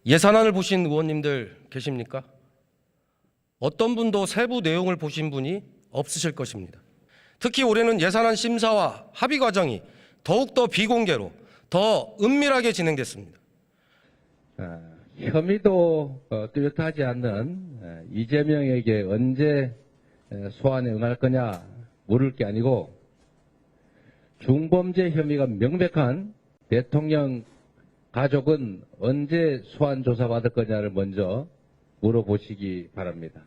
예산안을 보신 의원님들 계십니까? 어떤 분도 세부 내용을 보신 분이 없으실 것입니다. 특히 올해는 예산안 심사와 합의 과정이 더욱더 비공개로 더 은밀하게 진행됐습니다. 혐의도 뚜렷하지 않는 이재명에게 언제 소환에 응할 거냐 물을 게 아니고 중범죄 혐의가 명백한 대통령 가족은 언제 소환 조사받을 거냐를 먼저 물어보시기 바랍니다.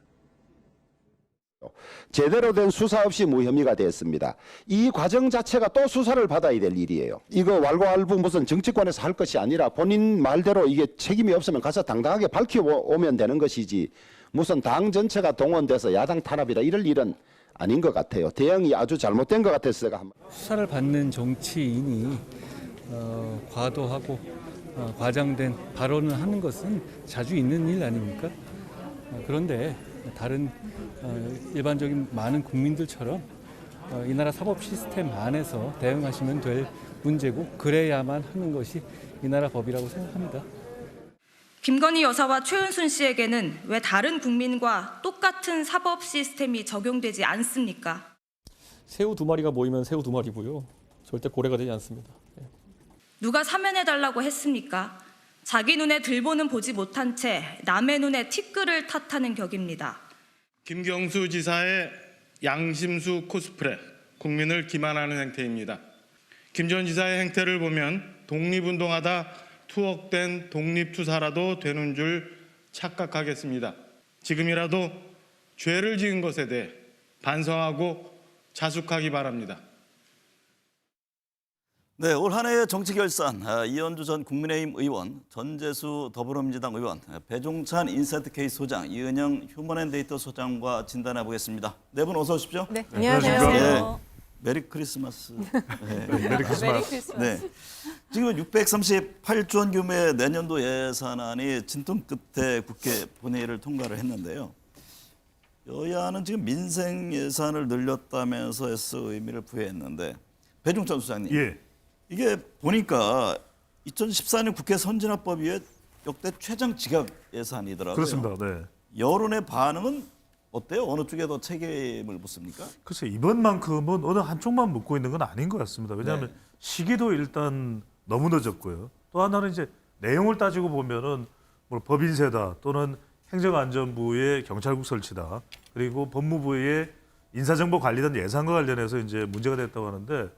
제대로 된 수사 없이 무혐의가 됐습니다. 이 과정 자체가 또 수사를 받아야 될 일이에요. 이거 왈가왈부 무슨 정치권에서 할 것이 아니라 본인 말대로 이게 책임이 없으면 가서 당당하게 밝혀오면 되는 것이지 무슨 당 전체가 동원돼서 야당 탄압이다 이럴 일은 아닌 것 같아요. 대응이 아주 잘못된 것 같아서 제가 수사를 받는 정치인이 과도하고 과장된 발언을 하는 것은 자주 있는 일 아닙니까? 그런데 다른 일반적인 많은 국민들처럼 이 나라 사법 시스템 안에서 대응하시면 될 문제고 그래야만 하는 것이 이 나라 법이라고 생각합니다. 김건희 여사와 최은순 씨에게는 왜 다른 국민과 똑같은 사법 시스템이 적용되지 않습니까? 새우 두 마리가 모이면 새우 두 마리고요. 절대 고래가 되지 않습니다. 누가 사면해달라고 했습니까? 자기 눈에 들보는 보지 못한 채 남의 눈에 티끌을 탓하는 격입니다. 김경수 지사의 양심수 코스프레, 국민을 기만하는 행태입니다. 김 전 지사의 행태를 보면 독립운동하다 투옥된 독립투사라도 되는 줄 착각하겠습니다. 지금이라도 죄를 지은 것에 대해 반성하고 자숙하기 바랍니다. 네, 올 한 해의 정치 결산, 이현주 전 국민의힘 의원, 전재수 더불어민주당 의원, 배종찬 인사이트K 소장, 이은영 휴먼앤데이터 소장과 진단해 보겠습니다. 네 분 어서 오십시오. 네, 안녕하세요. 네, 메리 크리스마스. 네. 메리 크리스마스. 네. 지금 638조 원 규모의 내년도 예산안이 진통 끝에 국회 본회의를 통과를 했는데요. 여야는 지금 민생 예산을 늘렸다면서 애써 의미를 부여했는데 배종찬 소장님. 예. 이게 보니까 2014년 국회 선진화법 이후에 역대 최장 지각 예산이더라고요. 그렇습니다. 네. 여론의 반응은 어때요? 어느 쪽에 더 책임을 묻습니까? 글쎄 이번만큼은 어느 한쪽만 묻고 있는 건 아닌 것 같습니다. 왜냐하면 네. 시기도 일단 너무 늦었고요. 또 하나는 이제 내용을 따지고 보면은 뭐 법인세다 또는 행정안전부의 경찰국 설치다 그리고 법무부의 인사정보 관리단 예산과 관련해서 이제 문제가 됐다고 하는데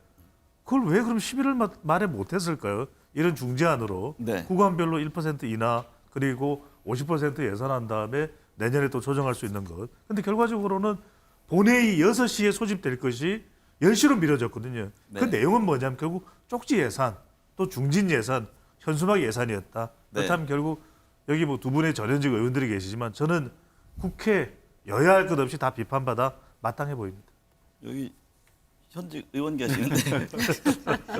그걸 왜 그럼 11월 말에 못했을까요? 이런 중재안으로 네. 구간별로 1% 인하 그리고 50% 예산한 다음에 내년에 또 조정할 수 있는 것. 근데 결과적으로는 본회의 6시에 소집될 것이 10시로 미뤄졌거든요. 네. 그 내용은 뭐냐면 결국 쪽지 예산, 또 중진 예산, 현수막 예산이었다. 네. 그렇다면 결국 여기 뭐 두 분의 전현직 의원들이 계시지만 저는 국회 여야 할 것 없이 다 비판받아 마땅해 보입니다. 여기 현직 의원 계시는데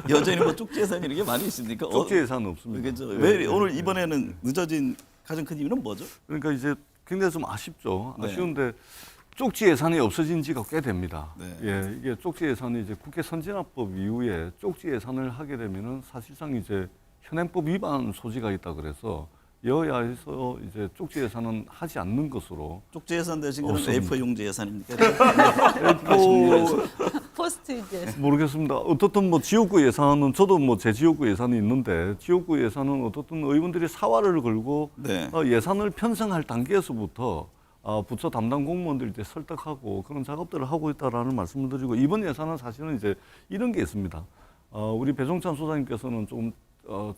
여전히 뭐 쪽지 예산이 이렇게 많이 있습니까? 쪽지 예산은 없습니다. 왜 네, 오늘 네. 이번에는 늦어진 가장 큰 이유는 뭐죠? 그러니까 이제 굉장히 좀 아쉽죠. 네. 아쉬운데 쪽지 예산이 없어진 지가 꽤 됩니다. 네. 예, 이게 쪽지 예산이 이제 국회 선진화법 이후에 쪽지 예산을 하게 되면은 사실상 이제 현행법 위반 소지가 있다 그래서 여야에서 이제 쪽지 예산은 하지 않는 것으로. 쪽지 예산 대신 그런 없습니다. A4 용지 예산입니까? 포스트잇 예산. 모르겠습니다. 어떻든 뭐 지역구 예산은 저도 뭐 제 지역구 예산이 있는데 지역구 예산은 어떻든 의원들이 사활을 걸고 네. 예산을 편성할 단계에서부터 부처 담당 공무원들 이제 설득하고 그런 작업들을 하고 있다라는 말씀을 드리고 이번 예산은 사실은 이제 이런 게 있습니다. 우리 배종찬 소장님께서는 좀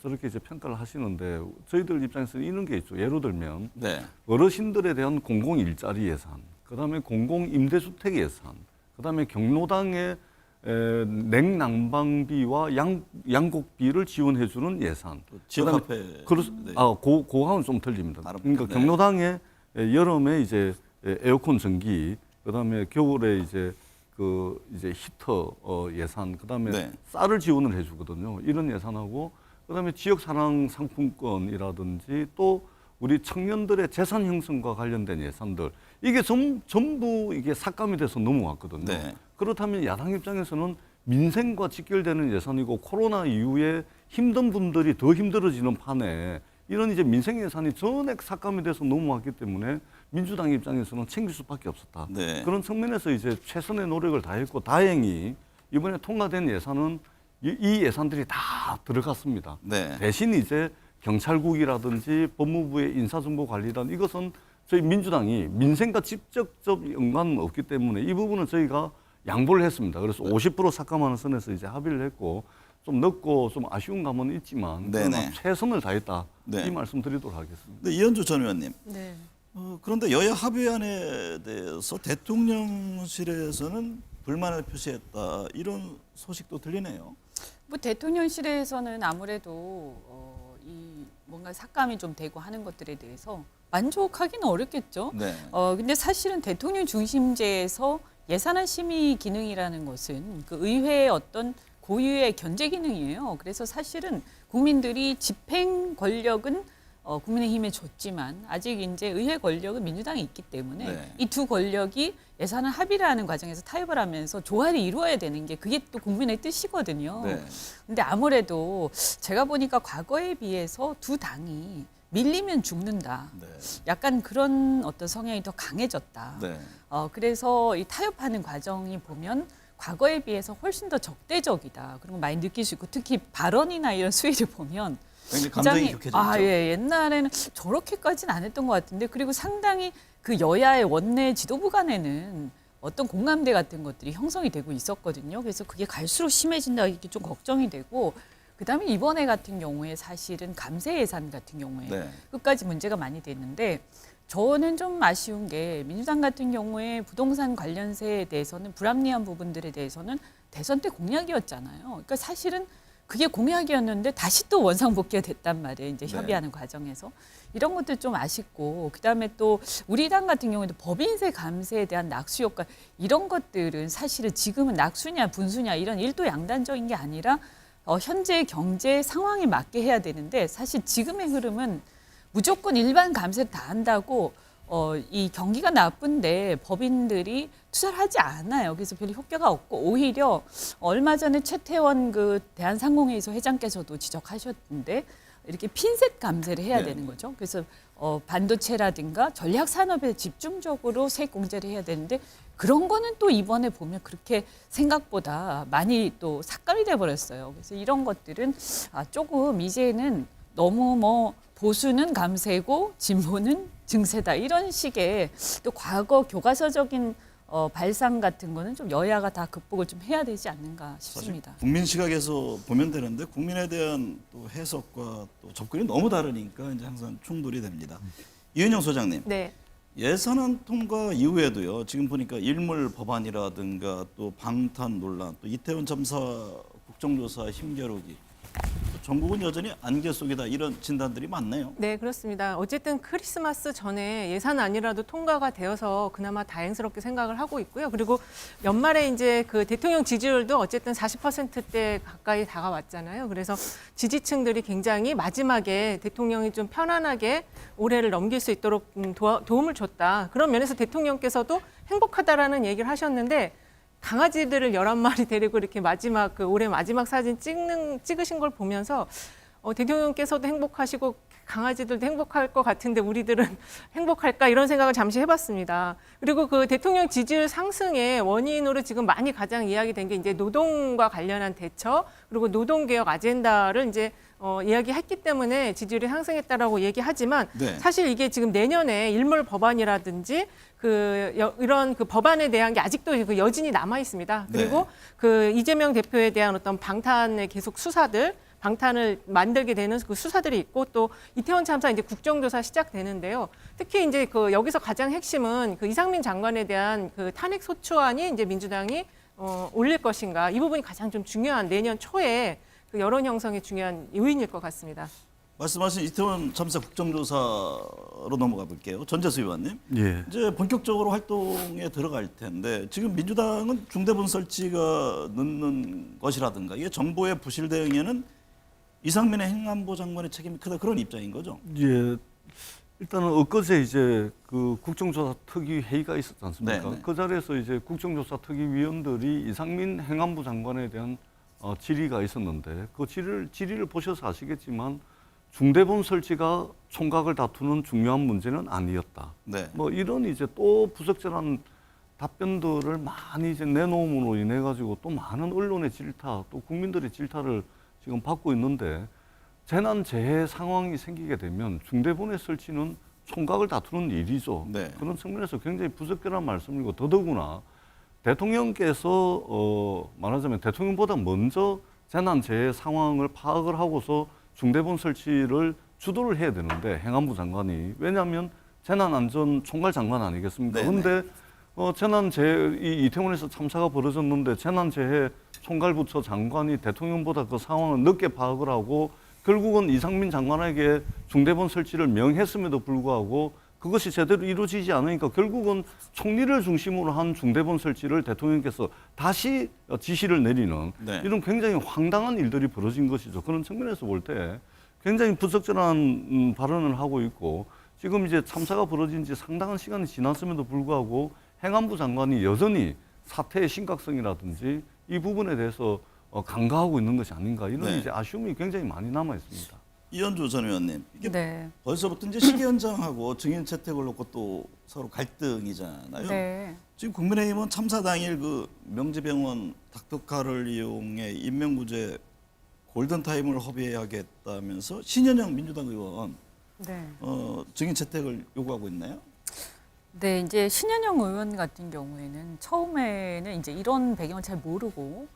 저렇게 이제 평가를 하시는데 저희들 입장에서는 이런 게 있죠. 예를 들면 네. 어르신들에 대한 공공 일자리 예산, 그다음에 공공 임대주택 예산, 그다음에 경로당의 냉난방비와 양곡비를 지원해주는 예산. 지역화폐. 네. 네. 그거하고는 좀 틀립니다. 그러니까 네. 경로당에 여름에 이제 에어컨 전기, 그다음에 겨울에 이제 이제 히터 예산, 그다음에 네. 쌀을 지원을 해주거든요. 이런 예산하고 그다음에 지역 산업 상품권이라든지 또 우리 청년들의 재산 형성과 관련된 예산들 이게 전부 이게 삭감이 돼서 넘어왔거든요. 네. 그렇다면 야당 입장에서는 민생과 직결되는 예산이고 코로나 이후에 힘든 분들이 더 힘들어지는 판에 이런 이제 민생 예산이 전액 삭감이 돼서 넘어왔기 때문에 민주당 입장에서는 챙길 수밖에 없었다. 네. 그런 측면에서 이제 최선의 노력을 다했고 다행히 이번에 통과된 예산은 이 예산들이 다 들어갔습니다. 네. 대신 이제 경찰국이라든지 법무부의 인사정보관리단 이것은 저희 민주당이 민생과 직접적 연관은 없기 때문에 이 부분은 저희가 양보를 했습니다. 그래서 50% 삭감하는 선에서 이제 합의를 했고 좀 늦고 좀 아쉬운 감은 있지만 네네. 최선을 다했다. 네. 이 말씀 드리도록 하겠습니다. 네, 이현주 전 의원님. 네. 그런데 여야 합의안에 대해서 대통령실에서는 불만을 표시했다 이런 소식도 들리네요. 뭐 대통령실에서는 아무래도 이 뭔가 삭감이 좀 되고 하는 것들에 대해서 만족하기는 어렵겠죠. 네. 근데 사실은 대통령 중심제에서 예산안 심의 기능이라는 것은 그 의회의 어떤 고유의 견제 기능이에요. 그래서 사실은 국민들이 집행 권력은 국민의힘에 줬지만 아직 이제 의회 권력은 민주당에 있기 때문에 네. 이 두 권력이 예산을 합의를 하는 과정에서 타협을 하면서 조화를 이루어야 되는 게 그게 또 국민의 뜻이거든요. 네. 근데 아무래도 제가 보니까 과거에 비해서 두 당이 밀리면 죽는다. 네. 약간 그런 어떤 성향이 더 강해졌다. 네. 그래서 이 타협하는 과정이 보면 과거에 비해서 훨씬 더 적대적이다. 그런 거 많이 느낄 수 있고 특히 발언이나 이런 수위를 보면 굉장히 감정이 격해져 있죠. 예, 옛날에는 저렇게까지는 안 했던 것 같은데 그리고 상당히 그 여야의 원내 지도부 간에는 어떤 공감대 같은 것들이 형성이 되고 있었거든요. 그래서 그게 갈수록 심해진다 이게 좀 걱정이 되고 그다음에 이번에 같은 경우에 사실은 감세 예산 같은 경우에 네. 끝까지 문제가 많이 됐는데 저는 좀 아쉬운 게 민주당 같은 경우에 부동산 관련세에 대해서는 불합리한 부분들에 대해서는 대선 때 공약이었잖아요. 그러니까 사실은 그게 공약이었는데 다시 또 원상복귀가 됐단 말이에요. 이제 네. 협의하는 과정에서. 이런 것들 좀 아쉽고 그다음에 또 우리 당 같은 경우에도 법인세 감세에 대한 낙수 효과 이런 것들은 사실은 지금은 낙수냐 분수냐 이런 일도양단적인 게 아니라 현재 경제 상황에 맞게 해야 되는데 사실 지금의 흐름은 무조건 일반 감세를 다 한다고 이 경기가 나쁜데 법인들이 투자를 하지 않아요. 그래서 별로 효과가 없고 오히려 얼마 전에 최태원 그 대한상공회의소 회장께서도 지적하셨는데 이렇게 핀셋 감세를 해야 네. 되는 거죠. 그래서 반도체라든가 전략 산업에 집중적으로 세액 공제를 해야 되는데 그런 거는 또 이번에 보면 그렇게 생각보다 많이 또 삭감이 돼 버렸어요. 그래서 이런 것들은 조금 이제는 너무 뭐 보수는 감세고 진보는 증세다 이런 식의 또 과거 교과서적인 발상 같은 거는 좀 여야가 다 극복을 좀 해야 되지 않는가 싶습니다. 국민 시각에서 보면 되는데 국민에 대한 또 해석과 또 접근이 너무 다르니까 이제 항상 충돌이 됩니다. 이은영 소장님. 네. 예산안 통과 이후에도요. 지금 보니까 일몰 법안이라든가 또 방탄 논란, 또 이태원 참사 국정조사 힘겨루기, 전국은 여전히 안개 속이다 이런 진단들이 많네요. 네, 그렇습니다. 어쨌든 크리스마스 전에 예산안이라도 통과가 되어서 그나마 다행스럽게 생각을 하고 있고요. 그리고 연말에 이제 그 대통령 지지율도 어쨌든 40%대 가까이 다가왔잖아요. 그래서 지지층들이 굉장히 마지막에 대통령이 좀 편안하게 올해를 넘길 수 있도록 도움을 줬다. 그런 면에서 대통령께서도 행복하다라는 얘기를 하셨는데 강아지들을 11마리 데리고 이렇게 마지막 그 올해 마지막 사진 찍으신 걸 보면서 대통령께서도 행복하시고 강아지들도 행복할 것 같은데 우리들은 행복할까 이런 생각을 잠시 해봤습니다. 그리고 그 대통령 지지율 상승의 원인으로 지금 많이 가장 이야기된 게 이제 노동과 관련한 대처 그리고 노동개혁 아젠다를 이제 이야기했기 때문에 지지율이 상승했다라고 얘기하지만 네. 사실 이게 지금 내년에 일몰 법안이라든지 이런 그 법안에 대한 게 아직도 그 여진이 남아 있습니다. 그리고 네. 그 이재명 대표에 대한 어떤 방탄의 계속 수사들, 방탄을 만들게 되는 그 수사들이 있고 또 이태원 참사 이제 국정조사 시작되는데요. 특히 이제 그 여기서 가장 핵심은 그 이상민 장관에 대한 그 탄핵 소추안이 이제 민주당이 올릴 것인가 이 부분이 가장 좀 중요한 내년 초에 그 여론 형성에 중요한 요인일 것 같습니다. 말씀하신 이태원 참사 국정조사로 넘어가 볼게요. 전재수 의원님. 예. 이제 본격적으로 활동에 들어갈 텐데 지금 민주당은 중대본 설치가 늦는 것이라든가 이게 정부의 부실 대응에는 이상민의 행안부 장관의 책임이 크다 그런 입장인 거죠. 예. 일단은 엊그제 이제 그 국정조사 특위 회의가 있었지 않습니까? 네, 네. 그 자리에서 이제 국정조사 특위 위원들이 이상민 행안부 장관에 대한 질의가 있었는데 그 질의를 보셔서 아시겠지만 중대본 설치가 총각을 다투는 중요한 문제는 아니었다. 네. 뭐 이런 이제 또 부적절한 답변들을 많이 이제 내놓음으로 인해 가지고 또 많은 언론의 질타, 또 국민들의 질타를 지금 받고 있는데, 재난 재해 상황이 생기게 되면 중대본의 설치는 총각을 다투는 일이죠. 네. 그런 측면에서 굉장히 부적절한 말씀이고, 더더구나 대통령께서 말하자면 대통령보다 먼저 재난 재해 상황을 파악을 하고서 중대본 설치를 주도를 해야 되는데, 행안부 장관이. 왜냐하면 재난안전 총괄 장관 아니겠습니까? 네네. 그런데 재난재해, 이태원에서 참사가 벌어졌는데 재난재해 총괄부처 장관이 대통령보다 그 상황을 늦게 파악을 하고 결국은 이상민 장관에게 중대본 설치를 명했음에도 불구하고 그것이 제대로 이루어지지 않으니까 결국은 총리를 중심으로 한 중대본 설치를 대통령께서 다시 지시를 내리는 네. 이런 굉장히 황당한 일들이 벌어진 것이죠. 그런 측면에서 볼 때 굉장히 부적절한 발언을 하고 있고, 지금 이제 참사가 벌어진 지 상당한 시간이 지났음에도 불구하고 행안부 장관이 여전히 사태의 심각성이라든지 이 부분에 대해서 간과하고 있는 것이 아닌가, 이런 네. 이제 아쉬움이 굉장히 많이 남아 있습니다. 이현주 전 의원님, 이게 네. 벌써부터 이제 시기현장하고 증인 채택을 놓고 또 서로 갈등이잖아요. 네. 지금 국민의힘은 참사 당일 그 명지병원 닥터카를 이용해 인명구제 골든타임을 허비하겠다면서 신현영 민주당 의원 네. 증인 채택을 요구하고 있나요? 네, 이제 신현영 의원 같은 경우에는 처음에는 이제 이런 배경을 잘 모르고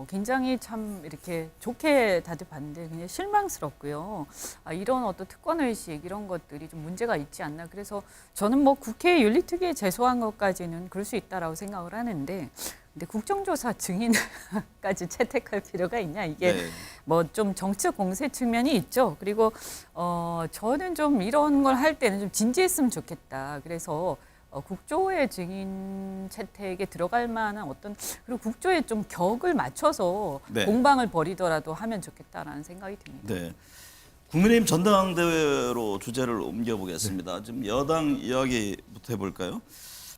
굉장히 참 이렇게 좋게 다들 봤는데 굉장히 실망스럽고요. 이런 어떤 특권 의식 이런 것들이 좀 문제가 있지 않나. 그래서 저는 뭐 국회 윤리특위에 제소한 것까지는 그럴 수 있다라고 생각을 하는데, 근데 국정조사 증인까지 채택할 필요가 있냐, 이게 네. 뭐 좀 정치 공세 측면이 있죠. 그리고 저는 좀 이런 걸 할 때는 좀 진지했으면 좋겠다. 그래서 국조의 증인 채택에 들어갈 만한 어떤, 그리고 국조에 좀 격을 맞춰서 네. 공방을 벌이더라도 하면 좋겠다라는 생각이 듭니다. 네. 국민의힘 전당대회로 주제를 옮겨보겠습니다. 지금 여당 이야기부터 해볼까요?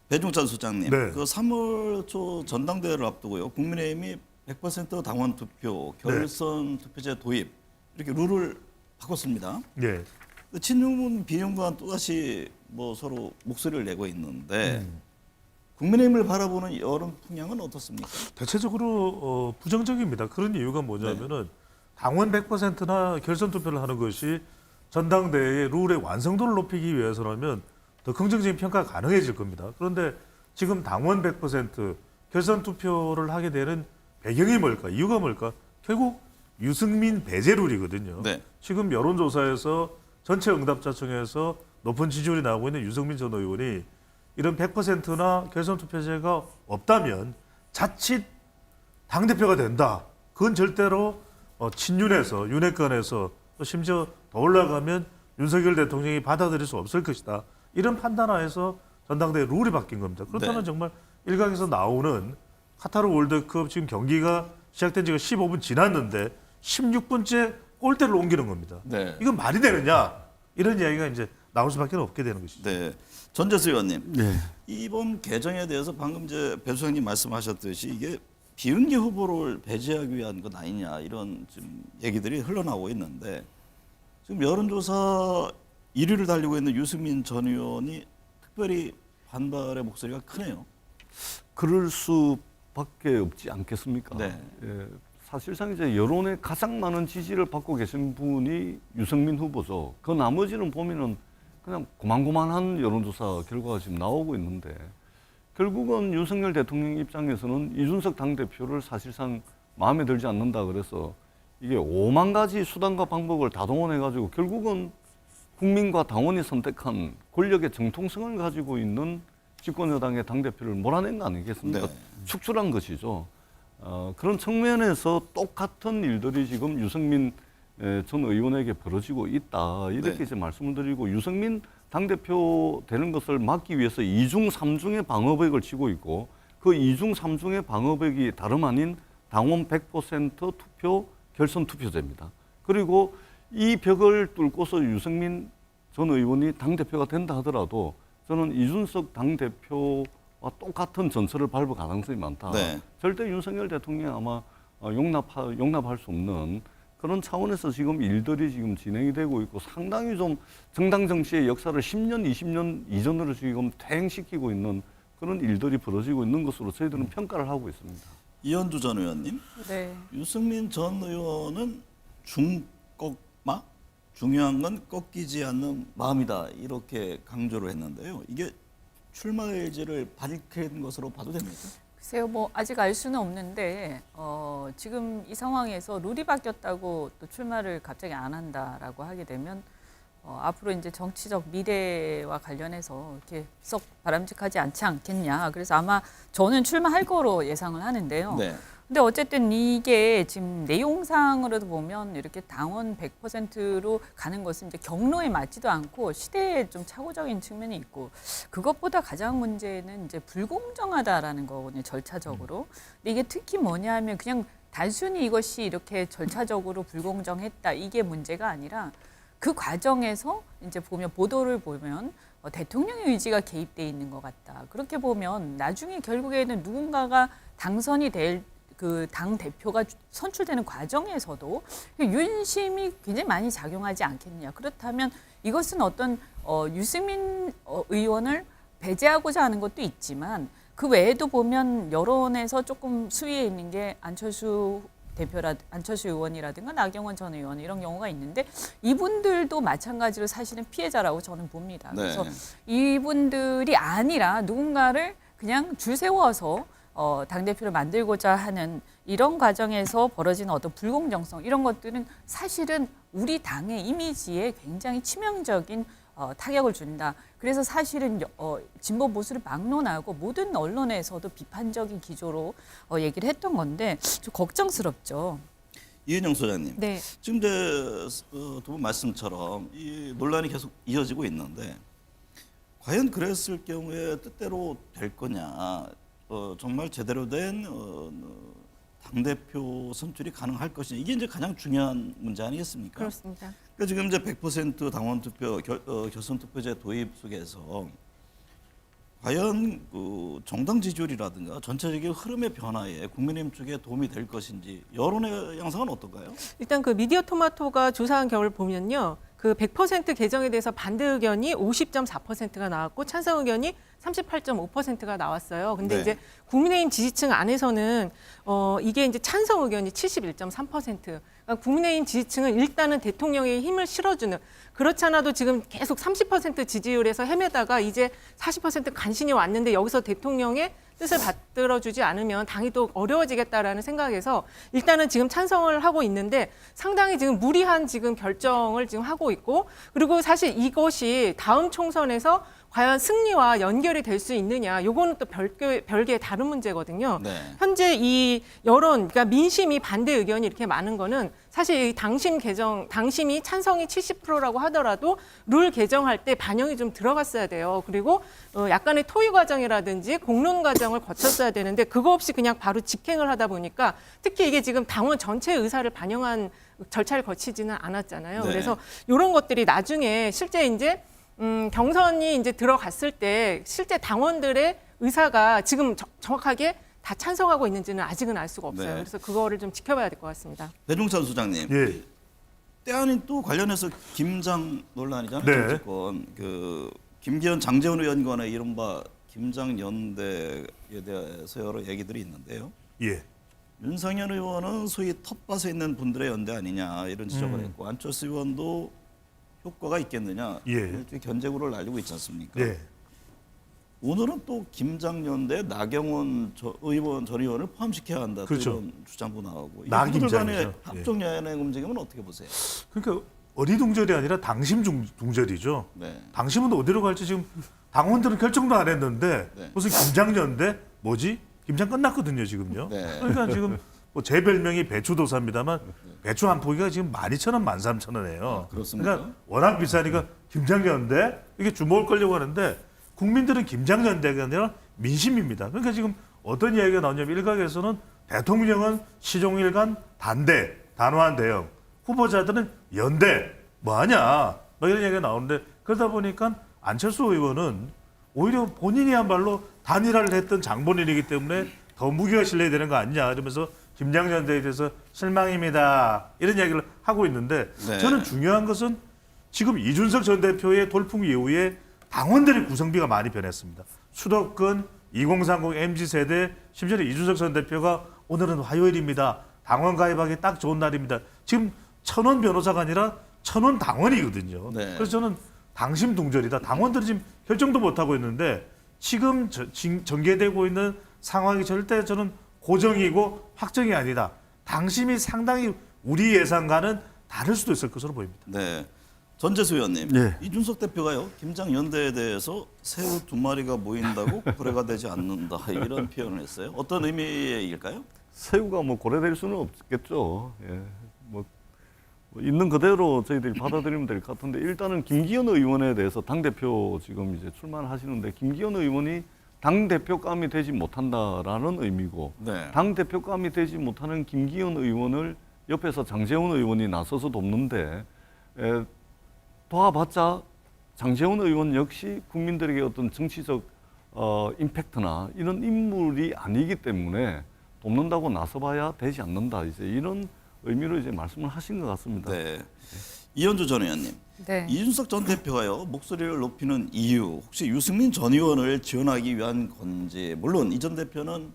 배종찬 소장님, 네. 그 3월 초 전당대회를 앞두고요. 국민의힘이 100% 당원 투표, 결선 투표제 도입 이렇게 룰을 바꿨습니다. 예. 친윤 비윤과 또다시 뭐 서로 목소리를 내고 있는데 국민의힘을 바라보는 여론 풍향은 어떻습니까? 대체적으로 부정적입니다. 그런 이유가 뭐냐면은 당원 100%나 결선 투표를 하는 것이 전당대회의 룰의 완성도를 높이기 위해서라면 더 긍정적인 평가가 가능해질 겁니다. 그런데 지금 당원 100% 결선 투표를 하게 되는 배경이 뭘까? 이유가 뭘까? 결국 유승민 배제 룰이거든요. 네. 지금 여론조사에서 전체 응답자청에서 높은 지지율이 나오고 있는 유승민 전 의원이 이런 100%나 결선 투표제가 없다면 자칫 당대표가 된다. 그건 절대로 친윤에서, 윤핵관에서 또 심지어 더 올라가면 윤석열 대통령이 받아들일 수 없을 것이다. 이런 판단하에서 전당대회 룰이 바뀐 겁니다. 그렇다면 네. 정말 일각에서 나오는 카타르 월드컵 지금 경기가 시작된 지가 15분 지났는데 16분째 골대를 옮기는 겁니다. 네. 이건 말이 되느냐? 이런 이야기가 이제 나올 수밖에 없게 되는 것이죠. 네. 전재수 의원님, 네. 이번 개정에 대해서 방금 이제 배 소장님 말씀하셨듯이 이게 비윤기 후보를 배제하기 위한 것 아니냐, 이런 지금 얘기들이 흘러나오고 있는데, 지금 여론조사 1위를 달리고 있는 유승민 전 의원이 특별히 반발의 목소리가 크네요. 그럴 수밖에 없지 않겠습니까? 네. 예, 사실상 이제 여론에 가장 많은 지지를 받고 계신 분이 유승민 후보죠. 그 나머지는 보면은 그냥 고만고만한 여론조사 결과가 지금 나오고 있는데, 결국은 윤석열 대통령 입장에서는 이준석 당대표를 사실상 마음에 들지 않는다 그래서 이게 5만 가지 수단과 방법을 다 동원해가지고 결국은 국민과 당원이 선택한 권력의 정통성을 가지고 있는 집권여당의 당대표를 몰아낸 거 아니겠습니까? 네. 축출한 것이죠. 그런 측면에서 똑같은 일들이 지금 유승민 전 의원에게 벌어지고 있다. 이렇게 네. 이제 말씀을 드리고, 유승민 당대표 되는 것을 막기 위해서 2중 3중의 방어벽을 치고 있고, 그 2중 3중의 방어벽이 다름 아닌 당원 100% 투표 결선 투표제입니다. 그리고 이 벽을 뚫고서 유승민 전 의원이 당대표가 된다 하더라도 저는 이준석 당대표와 똑같은 전철을 밟을 가능성이 많다. 네. 절대 윤석열 대통령이 아마 용납할 수 없는 그런 차원에서 지금 일들이 지금 진행이 되고 있고 상당히 좀 정당 정치의 역사를 10년, 20년 이전으로 지금 퇴행시키고 있는 그런 일들이 벌어지고 있는 것으로 저희들은 평가를 하고 있습니다. 이현주 전 의원님, 네. 유승민 전 의원은 중꺾마? 중요한 건 꺾이지 않는 마음이다 이렇게 강조를 했는데요. 이게 출마 의지를 밝힌 것으로 봐도 됩니까? 글쎄요, 뭐 아직 알 수는 없는데 지금 이 상황에서 룰이 바뀌었다고 또 출마를 갑자기 안 한다라고 하게 되면 앞으로 이제 정치적 미래와 관련해서 이렇게 썩 바람직하지 않지 않겠냐. 그래서 아마 저는 출마할 거로 예상을 하는데요. 네. 근데 어쨌든 이게 지금 내용상으로도 보면 이렇게 당원 100%로 가는 것은 이제 경로에 맞지도 않고 시대에 좀 착오적인 측면이 있고 그것보다 가장 문제는 이제 불공정하다라는 거거든요, 절차적으로. 근데 이게 특히 뭐냐 하면 그냥 단순히 이것이 이렇게 절차적으로 불공정했다 이게 문제가 아니라 그 과정에서 이제 보도를 보면 대통령의 의지가 개입돼 있는 것 같다. 그렇게 보면 나중에 결국에는 누군가가 당선이 될 그 당 대표가 선출되는 과정에서도 윤심이 굉장히 많이 작용하지 않겠느냐. 그렇다면 이것은 어떤 유승민 의원을 배제하고자 하는 것도 있지만 그 외에도 보면 여론에서 조금 수위에 있는 게 안철수 의원이라든가 나경원 전 의원 이런 경우가 있는데 이분들도 마찬가지로 사실은 피해자라고 저는 봅니다. 네. 그래서 이분들이 아니라 누군가를 그냥 줄 세워서 당대표를 만들고자 하는 이런 과정에서 벌어지는 어떤 불공정성 이런 것들은 사실은 우리 당의 이미지에 굉장히 치명적인 타격을 준다. 그래서 사실은 진보 보수를 막론하고 모든 언론에서도 비판적인 기조로 얘기를 했던 건데 좀 걱정스럽죠. 이은영 소장님, 네. 지금 이제 두 분 말씀처럼 이 논란이 계속 이어지고 있는데 과연 그랬을 경우에 뜻대로 될 거냐, 정말 제대로 된 당대표 선출이 가능할 것이냐, 이게 이제 가장 중요한 문제 아니겠습니까? 그렇습니다. 그러니까 지금 이제 100% 당원 투표 결선 투표제 도입 속에서 과연 그 정당 지지율이라든가 전체적인 흐름의 변화에 국민의힘 쪽에 도움이 될 것인지 여론의 양상은 어떤가요? 일단 그 미디어 토마토가 조사한 결과를 보면요. 그 100% 개정에 대해서 반대 의견이 50.4%가 나왔고 찬성 의견이 38.5%가 나왔어요. 근데 네. 이제 국민의힘 지지층 안에서는 이게 이제 찬성 의견이 71.3%. 그러니까 국민의힘 지지층은 일단은 대통령의 힘을 실어주는, 그렇지 않아도 지금 계속 30% 지지율에서 헤매다가 이제 40% 간신히 왔는데 여기서 대통령의 뜻을 받들어주지 않으면 당이 또 어려워지겠다라는 생각에서 일단은 지금 찬성을 하고 있는데 상당히 지금 무리한 지금 결정을 지금 하고 있고, 그리고 사실 이것이 다음 총선에서 과연 승리와 연결이 될 수 있느냐, 요거는 또 별개의 다른 문제거든요. 네. 현재 이 여론, 그러니까 민심이 반대 의견이 이렇게 많은 거는 사실 이 당심이 찬성이 70%라고 하더라도 룰 개정할 때 반영이 좀 들어갔어야 돼요. 그리고 약간의 토의 과정이라든지 공론 과정을 거쳤어야 되는데 그거 없이 그냥 바로 직행을 하다 보니까 특히 이게 지금 당원 전체 의사를 반영한 절차를 거치지는 않았잖아요. 네. 그래서 이런 것들이 나중에 실제 이제 경선이 이제 들어갔을 때 실제 당원들의 의사가 지금 정확하게 다 찬성하고 있는지는 아직은 알 수가 없어요. 네. 그래서 그거를 좀 지켜봐야 될 것 같습니다. 배종찬 소장님, 예. 때 아닌 또 관련해서 김장 논란이잖아요. 네. 정치권 그 김기현, 장제원 의원 간의 이른바 김장 연대에 대해서 여러 얘기들이 있는데요. 예. 윤상현 의원은 소위 텃밭에 있는 분들의 연대 아니냐 이런 지적을 했고 안철수 의원도 효과가 있겠느냐, 예. 일종의 견제구를 날리고 있지 않습니까? 예. 오늘은 또 김장연대 나경원 전 의원을 포함시켜야 한다. 그렇죠. 이런 주장도 나오고. 나김장이죠. 이분들 간의 예. 합종 연행 움직임은 어떻게 보세요? 그러니까 어리둥절이 아니라 당심둥절이죠. 네. 당심은 어디로 갈지 지금 당원들은 결정도 안 했는데 네. 무슨 김장연대 뭐지? 김장 끝났거든요 지금요. 네. 그러니까 지금 뭐 제 별명이 배추도사입니다만 배추 한 포기가 지금 12,000원, 13,000원이에요. 그렇습니까? 그러니까 워낙 비싸니까 김장연대 이게 주목을 끌려고 하는데 국민들은 김장연대가 아니라 민심입니다. 그러니까 지금 어떤 이야기가 나오냐면 일각에서는 대통령은 시종일관 단대, 단호한 대응, 후보자들은 연대, 뭐하냐 뭐 이런 얘기가 나오는데 그러다 보니까 안철수 의원은 오히려 본인이야말로 단일화를 했던 장본인이기 때문에 더 무게가 실려야 되는 거 아니냐 이러면서 김장년대에 대해서 실망입니다. 이런 이야기를 하고 있는데 네. 저는 중요한 것은 지금 이준석 전 대표의 돌풍 이후에 당원들의 구성비가 많이 변했습니다. 수도권 2030 MZ세대 심지어는 이준석 전 대표가 오늘은 화요일입니다. 당원 가입하기 딱 좋은 날입니다. 지금 천원 변호사가 아니라 천원 당원이거든요. 네. 그래서 저는 당심둥절이다. 당원들이 지금 결정도 못하고 있는데 지금 전개되고 있는 상황이 절대 저는 고정이고 확정이 아니다. 당심이 상당히 우리 예상과는 다를 수도 있을 것으로 보입니다. 네. 전재수 의원님, 예. 이준석 대표가요 김장연대에 대해서 새우 2마리가 모인다고 고래가 되지 않는다 이런 표현을 했어요. 어떤 의미의 일까요? 새우가 뭐 고래될 수는 없겠죠. 예. 뭐 있는 그대로 저희들이 받아들이면 될 것 같은데 일단은 김기현 의원에 대해서 당 대표 지금 이제 출마하시는데 김기현 의원이 당 대표감이 되지 못한다라는 의미고 네. 당 대표감이 되지 못하는 김기현 의원을 옆에서 장제원 의원이 나서서 돕는데 도와봤자 장제원 의원 역시 국민들에게 어떤 정치적 임팩트나 이런 인물이 아니기 때문에 돕는다고 나서봐야 되지 않는다. 이제 이런 의미로 이제 말씀을 하신 것 같습니다. 네. 이현주 전 의원님, 네. 이준석 전 대표가요 목소리를 높이는 이유 혹시 유승민 전 의원을 지원하기 위한 건지 물론 이 전 대표는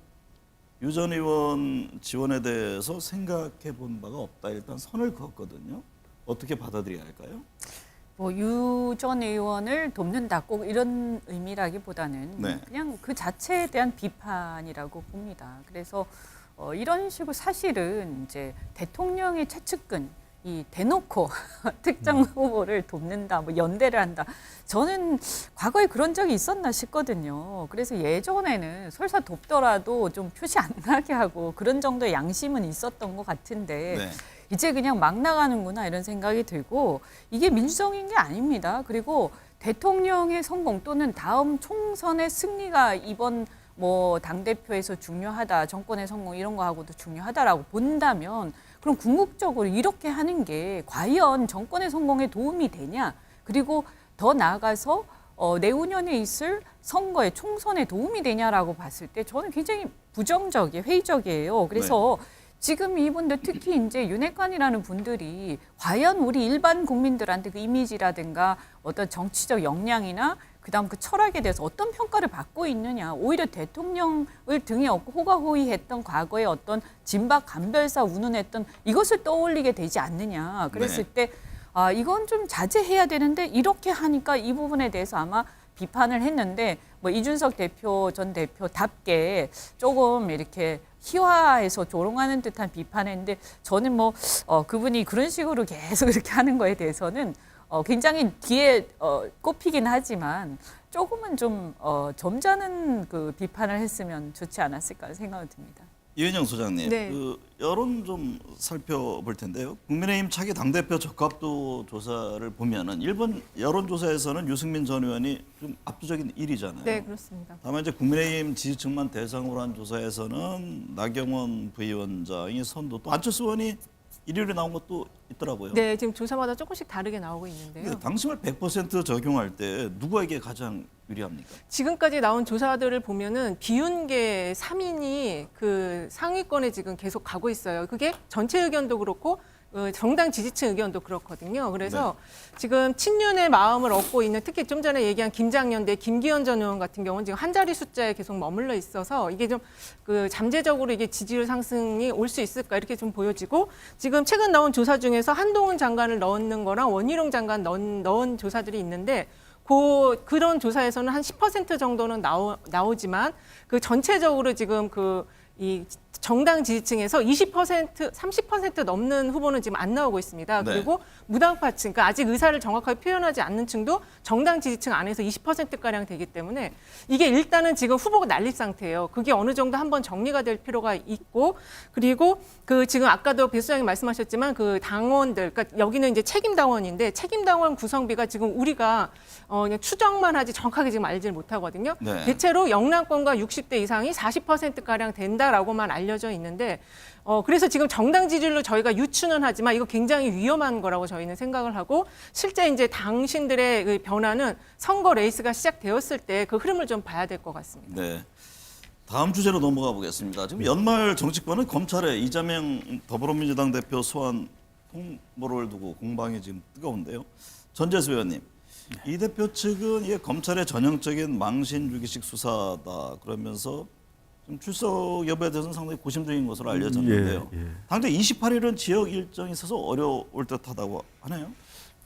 유 전 의원 지원에 대해서 생각해 본 바가 없다 일단 선을 그었거든요. 어떻게 받아들여야 할까요? 뭐 유 전 의원을 돕는다 꼭 이런 의미라기보다는 네. 그냥 그 자체에 대한 비판이라고 봅니다. 그래서 이런 식으로 사실은 이제 대통령의 최측근 이 대놓고 특정 후보를 돕는다, 뭐 연대를 한다. 저는 과거에 그런 적이 있었나 싶거든요. 그래서 예전에는 설사 돕더라도 좀 표시 안 나게 하고 그런 정도의 양심은 있었던 것 같은데 네. 이제 그냥 막 나가는구나 이런 생각이 들고 이게 민주적인 게 아닙니다. 그리고 대통령의 성공 또는 다음 총선의 승리가 이번 뭐 당대표에서 중요하다, 정권의 성공 이런 거하고도 중요하다라고 본다면 그럼 궁극적으로 이렇게 하는 게 과연 정권의 성공에 도움이 되냐? 그리고 더 나아가서 내후년에 있을 선거에 총선에 도움이 되냐라고 봤을 때 저는 굉장히 부정적이에요, 회의적이에요. 그래서 지금 이분들 특히 이제 윤핵관이라는 분들이 과연 우리 일반 국민들한테 그 이미지라든가 어떤 정치적 역량이나 그다음 그 철학에 대해서 어떤 평가를 받고 있느냐. 오히려 대통령을 등에 업고 호가호위했던 과거의 어떤 진박 간별사 운운했던 이것을 떠올리게 되지 않느냐. 그랬을 때 이건 좀 자제해야 되는데 이렇게 하니까 이 부분에 대해서 아마 비판을 했는데 뭐 이준석 대표 전 대표답게 조금 이렇게 희화해서 조롱하는 듯한 비판했는데 저는 뭐 그분이 그런 식으로 계속 이렇게 하는 거에 대해서는 굉장히 뒤에 꼽히긴 하지만 조금은 좀 점잖은 그 비판을 했으면 좋지 않았을까 생각이 듭니다. 이은영 소장님, 네. 그 여론 좀 살펴볼 텐데요. 국민의힘 차기 당대표 적합도 조사를 보면은 일본 여론조사에서는 유승민 전 의원이 좀 압도적인 1위잖아요. 네, 그렇습니다. 다만 이제 국민의힘 지지층만 대상으로 한 조사에서는 나경원 부위원장이 선두, 또 안철수 의원이 1위로 나온 것도 있더라고요. 네, 지금 조사마다 조금씩 다르게 나오고 있는데요. 근데 당심을 100% 적용할 때 누구에게 가장 유리합니까? 지금까지 나온 조사들을 보면은 비윤계 3인이 그 상위권에 지금 계속 가고 있어요. 그게 전체 의견도 그렇고 정당 지지층 의견도 그렇거든요. 그래서 지금 친윤의 마음을 얻고 있는 특히 좀 전에 얘기한 김장연대 김기현 전 의원 같은 경우는 지금 한 자리 숫자에 계속 머물러 있어서 이게 좀 그 잠재적으로 이게 지지율 상승이 올 수 있을까 이렇게 좀 보여지고 지금 최근 나온 조사 중에서 한동훈 장관을 넣는 거랑 원희룡 장관 넣은 조사들이 있는데 그런 조사에서는 한 10% 정도는 나오지만 그 전체적으로 지금 이 정당 지지층에서 20%, 30% 넘는 후보는 지금 안 나오고 있습니다. 네. 그리고 무당파층, 그러니까 아직 의사를 정확하게 표현하지 않는 층도 정당 지지층 안에서 20%가량 되기 때문에 이게 일단은 지금 후보가 난립 상태예요. 그게 어느 정도 한번 정리가 될 필요가 있고 그리고 그 지금 아까도 배 수장님 말씀하셨지만 그 당원들, 그러니까 여기는 이제 책임당원인데 책임당원 구성비가 지금 우리가 그냥 추정만 하지 정확하게 지금 알지를 못하거든요. 네. 대체로 영남권과 60대 이상이 40%가량 된다라고만 알려져 있는데 그래서 지금 정당 지지율로 저희가 유추는 하지만 이거 굉장히 위험한 거라고 저희는 생각을 하고 실제 이제 당신들의 그 변화는 선거 레이스가 시작되었을 때 그 흐름을 좀 봐야 될 것 같습니다. 네. 다음 주제로 넘어가 보겠습니다. 지금 연말 정치권은 검찰의 이재명 더불어민주당 대표 소환 통보를 두고 공방이 지금 뜨거운데요. 전재수 의원님, 이 대표 측은 이게 검찰의 전형적인 망신주기식 수사다 그러면서 좀 출석 여부에 대해서는 상당히 고심적인 것으로 알려졌는데요. 당장 28일은 지역 일정이 있어서 어려울 듯하다고 하네요.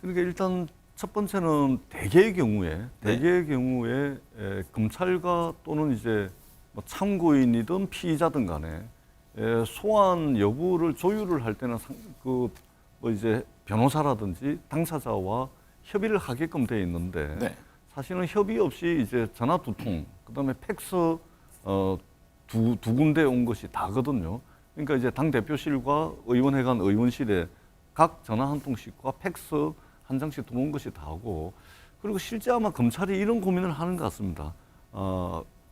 그러니까 일단 첫 번째는 대개의 경우에 검찰과 또는 이제 뭐 참고인이든 피의자든 간에 소환 여부를 조율을 할 때는 뭐 이제 변호사라든지 당사자와 협의를 하게끔 돼 있는데 사실은 협의 없이 이제 전화 2통, 그다음에 팩스 두 군데 온 것이 다거든요. 그러니까 이제 당 대표실과 의원회관 의원실에 각 전화 한 통씩과 팩스 한 장씩 들어온 것이 다고, 그리고 실제 아마 검찰이 이런 고민을 하는 것 같습니다.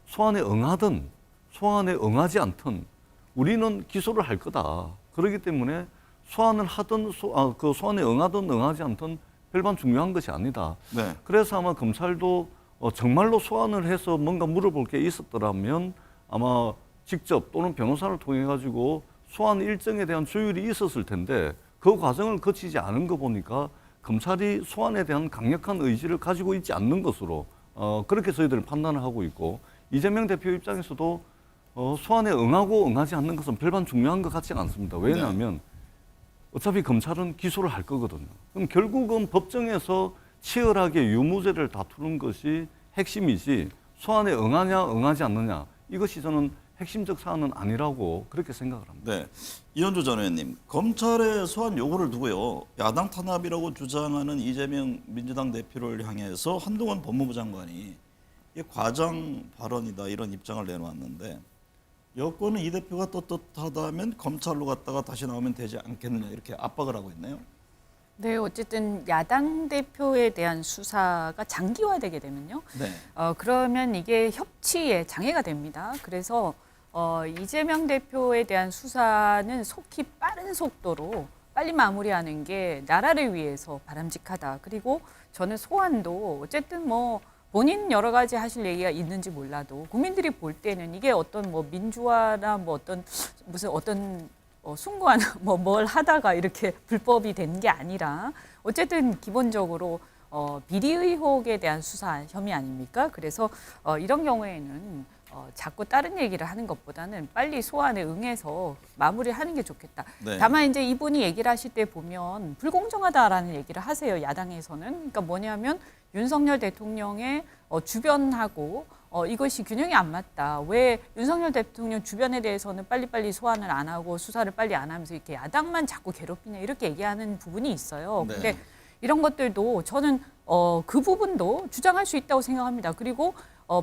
소환에 응하든 소환에 응하지 않든 우리는 기소를 할 거다. 그렇기 때문에 소환을 하든 그 소환에 응하든 응하지 않든 별반 중요한 것이 아니다. 그래서 아마 검찰도 정말로 소환을 해서 뭔가 물어볼 게 있었더라면 아마 직접 또는 변호사를 통해 가지고 소환 일정에 대한 조율이 있었을 텐데 그 과정을 거치지 않은 거 보니까 검찰이 소환에 대한 강력한 의지를 가지고 있지 않는 것으로 그렇게 저희들은 판단을 하고 있고, 이재명 대표 입장에서도 소환에 응하고 응하지 않는 것은 별반 중요한 것 같지는 않습니다. 왜냐하면 어차피 검찰은 기소를 할 거거든요. 그럼 결국은 법정에서 치열하게 유무죄를 다투는 것이 핵심이지 소환에 응하냐 응하지 않느냐 이것이 저는 핵심적 사안은 아니라고 그렇게 생각을 합니다. 네, 이현주 전 의원님, 검찰의 소환 요구를 두고요, 야당 탄압이라고 주장하는 이재명 민주당 대표를 향해서 한동훈 법무부 장관이 이게 과장 발언이다 이런 입장을 내놓았는데, 여권은 이 대표가 떳떳하다면 검찰로 갔다가 다시 나오면 되지 않겠느냐 이렇게 압박을 하고 있네요. 네, 어쨌든 야당 대표에 대한 수사가 장기화되게 되면요. 그러면 이게 협치에 장애가 됩니다. 그래서 이재명 대표에 대한 수사는 속히 빠른 속도로 빨리 마무리하는 게 나라를 위해서 바람직하다. 그리고 저는 소환도 어쨌든 뭐 본인 여러 가지 하실 얘기가 있는지 몰라도 국민들이 볼 때는 이게 어떤 뭐 민주화나 뭐 어떤 숭고한 뭘 하다가 이렇게 불법이 된 게 아니라 어쨌든 기본적으로 비리 의혹에 대한 수사 혐의 아닙니까? 그래서 이런 경우에는 자꾸 다른 얘기를 하는 것보다는 빨리 소환에 응해서 마무리하는 게 좋겠다. 다만 이제 이분이 얘기를 하실 때 보면 불공정하다라는 얘기를 하세요. 야당에서는. 그러니까 뭐냐면 윤석열 대통령의 주변하고 이것이 균형이 안 맞다. 왜 윤석열 대통령 주변에 대해서는 빨리빨리 소환을 안 하고 수사를 빨리 안 하면서 이렇게 야당만 자꾸 괴롭히냐 이렇게 얘기하는 부분이 있어요. 근데 이런 것들도 저는 그 부분도 주장할 수 있다고 생각합니다. 그리고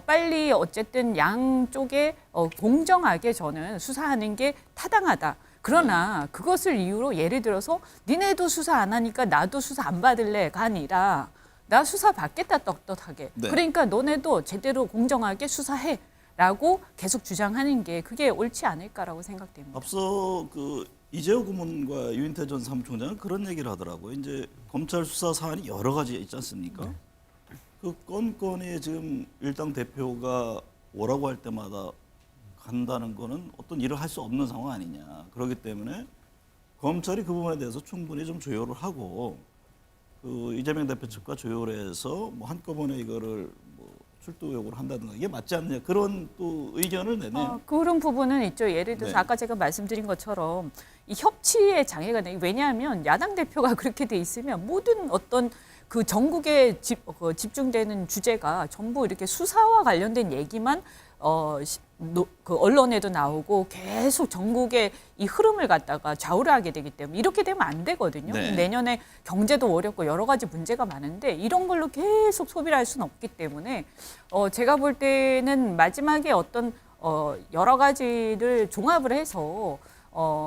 빨리 어쨌든 양쪽에 공정하게 저는 수사하는 게 타당하다. 그러나 그것을 이유로 예를 들어서 니네도 수사 안 하니까 나도 수사 안 받을래가 아니라 나 수사 받겠다 떳떳하게. 그러니까 너네도 제대로 공정하게 수사해라고 계속 주장하는 게 그게 옳지 않을까라고 생각됩니다. 앞서 그 이재호 고문과 유인태 전 사무총장은 그런 얘기를 하더라고요. 이제 검찰 수사 사안이 여러 가지 있지 않습니까? 그 건건이 지금 일당 대표가 오라고 할 때마다 간다는 거는 어떤 일을 할 수 없는 상황 아니냐. 그렇기 때문에 검찰이 그 부분에 대해서 충분히 좀 조율을 하고 그 이재명 대표 측과 조율해서 뭐 한꺼번에 이거를 뭐 출두 요구를 한다든가 이게 맞지 않느냐 그런 또 의견을 내네요. 그런 부분은 있죠. 예를 들어서 아까 제가 말씀드린 것처럼 이 협치의 장애가 돼. 왜냐하면 야당 대표가 그렇게 돼 있으면 모든 어떤 그 전국에 집중되는 주제가 전부 이렇게 수사와 관련된 얘기만 그 언론에도 나오고 계속 전국의 이 흐름을 갖다가 좌우를 하게 되기 때문에 이렇게 되면 안 되거든요. 내년에 경제도 어렵고 여러 가지 문제가 많은데 이런 걸로 계속 소비를 할 수는 없기 때문에 제가 볼 때는 마지막에 어떤 여러 가지를 종합을 해서